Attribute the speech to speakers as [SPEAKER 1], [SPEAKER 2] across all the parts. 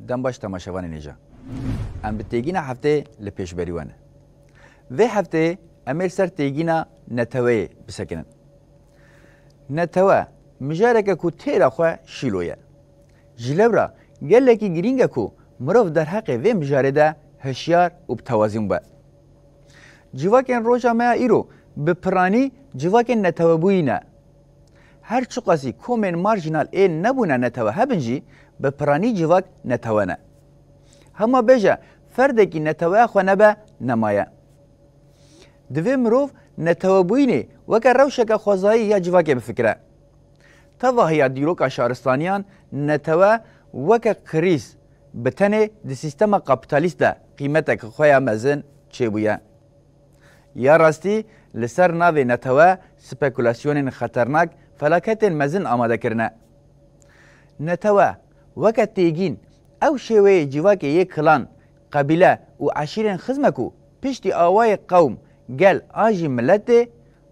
[SPEAKER 1] دم باش تماشاوان نیجا ام به تیگینا هفته لپیش بریوانه و هفته امیر سر تیگینا نتوه بسکنن نتوه مجارکه کو تیرا خواه شیلویه جلبرا گله کی گرینگه کو مروف در حق و مجاره ده هشیار و بتوازیم با جواکن روژا ما ایرو به پرانی جواکن نتوه بوینه هر چو قاسی کومن مارجینال این نبونه نتوه هبنجی به پرانی جواک نتوه نه هما بیجا فرده کی نتوه خو نبه نمایه دوی مروف نتوه بوینه وکر روشک خوزایی یا جواک بفکره تواهی دیروکا شهرستانیان نتوه وکر کریز بتنه دی سیستم کپیتالیست ده قیمتک خویا مزن چه بویه یا راستی لسر ناوی نتوه سپیکولاسیون خطرناک فلاکت مزن آماده کرنه نتوه وکر تیگین او شوی جواک یک کلان قبیله و عشیرین خزمکو پشتی آوای قوم گل آجی ملت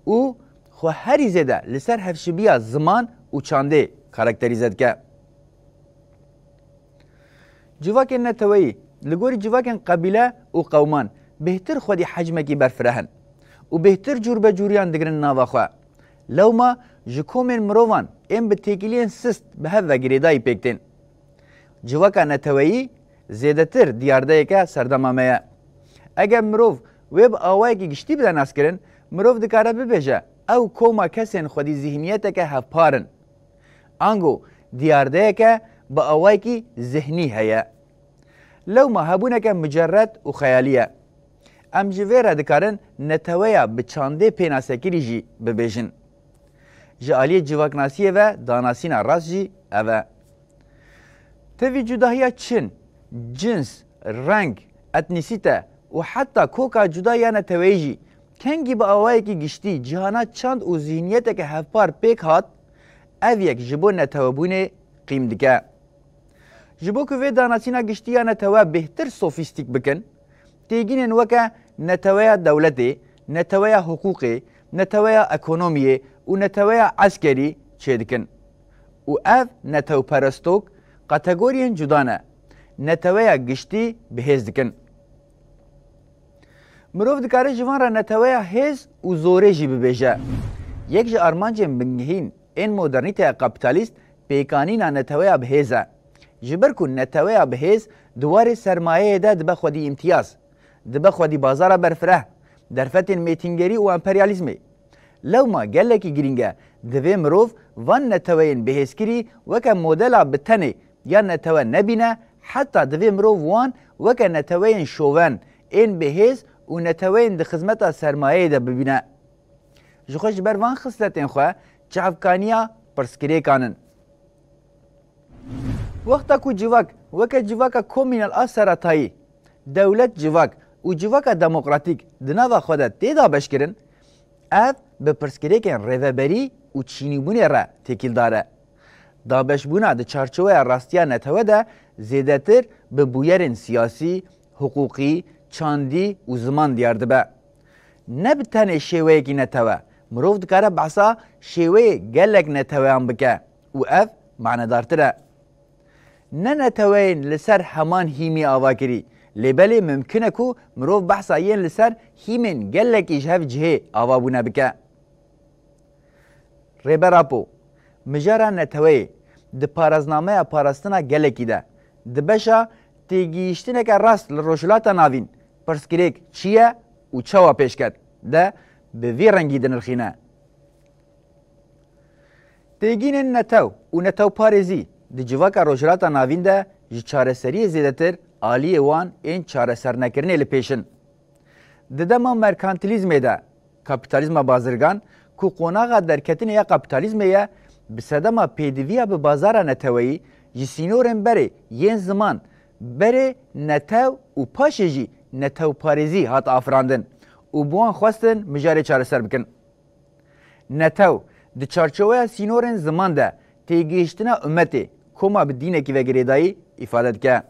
[SPEAKER 1] او خو هری زده لسر هفشبیا زمان و چانده کاراکتریزد که جواکن نتوهی لگوری جواکن قبیله و قومان بهتر خودی حجمکی برفرهن و بهتر جور به جوریان دگرن ناواخوا لو ما جکومن مروان ام به تیکیلین سست به هف و گریدای پیکتین جواکن نتوهی زیده تر دیارده که سردمامه اگر مروف ویب آوائی که گشتی بدن از کرن مروف دکاره ببیجه او کوما کسین خودی ذهنیت که هف پارن آنگو دیارده که با آوائی که ذهنی هیا لو ما هبونه که مجرد و خیالیه ام جویره دکارن نتویا بچانده پیناسکری جی ببیجن جالی جواکناسیه و داناسینا راست جی اوه توی جداهیا چن جنس رنگ اتنیسیته و حتی کوکا جدایا نتوی جی کنگی با آوائی که گشتی جهانا چند و ذهنیت که هفپار پیک هات او یک جبو نتوابونه قیم دکه جبو که وی داناسینا گشتیا نتوا بهتر سوفیستیک بکن تیگینن وکه نتویا دولتی نتویا حقوقی نتویا اکونومیه و نتویا عسکری چه دکن و اف نتو پرستوک کاتگورین جدانه نتویا گشتی بهز دکن مروف دکاره جوان را نتویا هز و زوره جی ببیجه یک جا ارمانجم بنگهین این مدرنیته کپیتالیست پیکانینا نتویا بهزه جبر کن نتویا بهز دوار سرمایه ده دبه خودی امتیاز دبه خودی بازار برفره درفتن میتینگری و امپریالیزمی لو ما گلکی گرینگه دوی مروف وان نتوین بهزکری وکه مدل بتنه یا نتوه نبینه حتی دوی مروف وان وکه نتوین شوون این بهز و نتوین ده خدمت سرمایه ده ببینه جخوش بر وان خصلتین خواه چعفکانیا پرسکری کانن وقتا کو جواک وکه جواک کومینال آسراتایی دولت جواک و جواک دموکراتیک دناوا خود تیدا بشکرن اف به پرسکری کن ریوبری و چینی بونه را تکیل داره دابش بونه ده چارچوه راستیا نتوه ده زیده تر به بویرین سیاسی، حقوقی، چاندی و زمان دیارده به نه بتنه شیوه کی نتوه مروف دکاره بحثا شیوه گلک نتوه هم بکه و اف معنی دارتره نه نتوین لسر همان هیمی آوا کری لیبلی ممکنه کو مروف بحثا یین لسر هیمین گلک ایجهف جهه آوا بونه بکه ریبراپو مجارا نتوه ده پارازنامه پاراستنا گلکی ده ده بشا تیگیشتنه که راست لروشلاتا ناوین پرسکریک چیه و چوا پیش کرد ده به وی رنگی دنرخینه تیگین نتو و نتو پارزی ده جواک روشلاتا ناوین ده جی چاره سری زیدتر آلی وان این چاره سر نکرنه لپیشن ده دما مرکانتیلیزمه ده کپیتالیزم بازرگان کو قوناغا درکتن یا کپیتالیزم یا بسدما پیدویا به بازار نتوی جسینورن بره ین زمان بره نتو و پاشه جی نتو پارزی هات آفراندن و بوان خواستن مجاره چاره سر بکن نتو ده چارچوه سینورن زمان ده تیگیشتنا امتی کما به دینه کی وگریدایی افادت که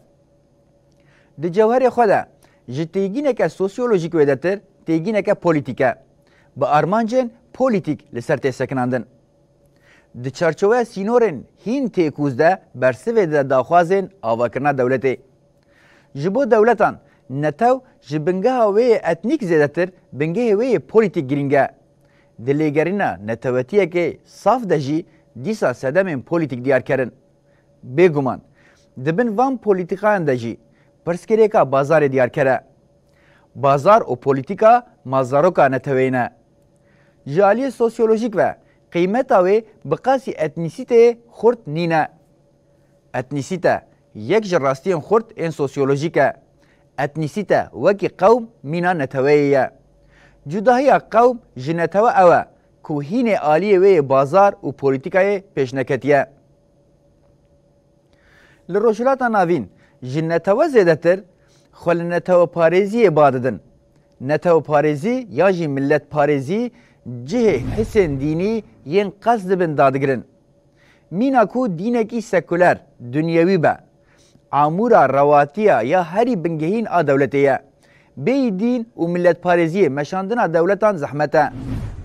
[SPEAKER 1] ده جوهر خوده جی تیگینه که سوسیولوژیک ویدتر تیگینه که پولیتیکه با ارمانجن پولیتیک لسر تسکناندن di çarçoveya sînorên hîn têkûz de bersivê de daxwazên avakirina dewletê. Ji bo dewletan netew ji bingeha wê yê etnîk zêdetir bingehê wê yê polîtîk girîng e. Di lêgerîna netewetiyekê saf de jî dîsa sedemên polîtîk diyarkerin. Bêguman dibin van polîtîkayan de jî pirsgirêka bazarê diyarkere. Bazar û polîtîka mazaroka neteweyî ne. Ji aliyê sosyolojîk ve qîmeta wê bi qasî etnîsîteyê xurt nîne. Etnîsîte yek ji rastiyên xurt ên sosyolojîk e. Etnîsîte wekî qewm mîna neteweyê ye. Cudahiya qewm ji netewe ew e ku hînê aliyê wê yê bazar û polîtîkayê pêşneketiye. Li rojhilata navîn ji netewe zêdetir xwe li neteweparêziyê ba didin. Neteweparêzî ya jî milletparêzî cihê hisên dînî yên qez dibin dadigirin. Mîna ku dînekî sekuler, dunyewî be, amûra rewatiya ya herî bingehîn a dewletê ye. Bêyî dîn û milletparêziyê meşandina dewletan zehmet e.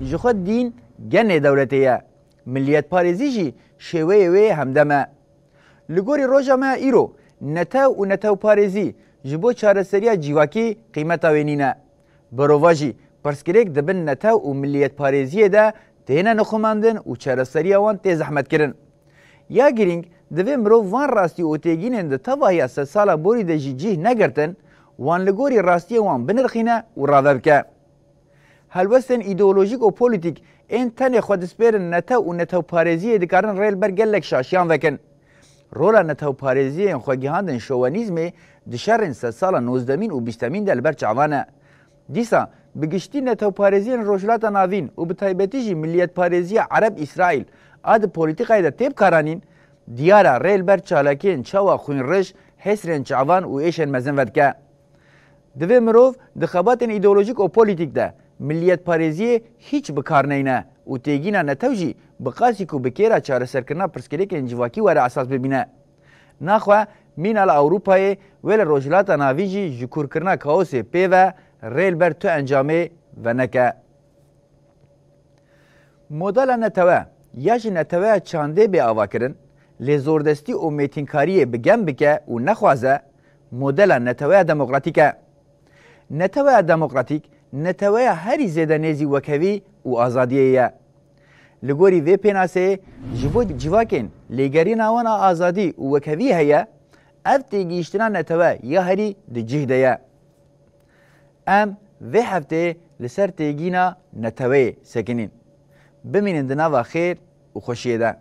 [SPEAKER 1] Ji xwe dîn genê dewletê ye. Milliyetparêzî jî şêweyê wê hemdem e. Li gorî roja me îro netew û netewparêzî ji bo çareseriya civakî qîmeta wê nîne. Birova jî pirsgirêk dibin netew û milliyetparêziyê de têne nixwemandin û çareseriya wan tê zehmetkirin. Ya girîng divê mirov van rastî û têgînên di tevahiya sed sala borî de jî cih negirtin, wan li gorî rastiyê wan binirxîne û rave bike. Helwestên îdeolojîk û polîtîk ên tenê xwedistpêrin netew û netewparêziyê dikarin rê li ber gelek şaşiyan vekin. Rola netewparêziyên xwegihandên şovenîzmê di şerên sed sala 19 û 20 de li ber çavan e. Dîsa bi giştî netewparêziyên rojhilata navîn û bi taybetî jî milliyetparêziya Ereb-İsraîl a di polîtîkayê de têp karanîn, diyara rê li ber çalakiyên çawa xwînrij, hesrên çavan û êşên mezin vedike. Divê mirov di xebatên îdeolojîk û polîtîk de milliyetparêziyê hiç bi kar neyne û têgîna netew jî bi qasî ku bi kêra çareserkirina pirsgirêkên civakî were esas bibîne. Naxwe mîna li Ewropayê wê li rojhilata navî jî ji kûrkirina kaosê pê ve rê li ber tu encamê veneke. Modela netewe ya ji neteweya çandê bê avakirin, lê zordestî û mêtînkariyê bi gem bike û nexwaze, modela neteweya demokratîk e. Neteweya demokratîk, neteweya herî zêde nêzî wekevî û azadiyê ye. Li gorî vê pênaseyê ji bo civakên lêgerîna wan a azadî û wekevî heye, ev têgihiştina netewe ya herî di cih de ye. Em vê hefteyê li ser têgîna neteweyê sekinîn. Bimînin di nava xêr û xweşiyê de.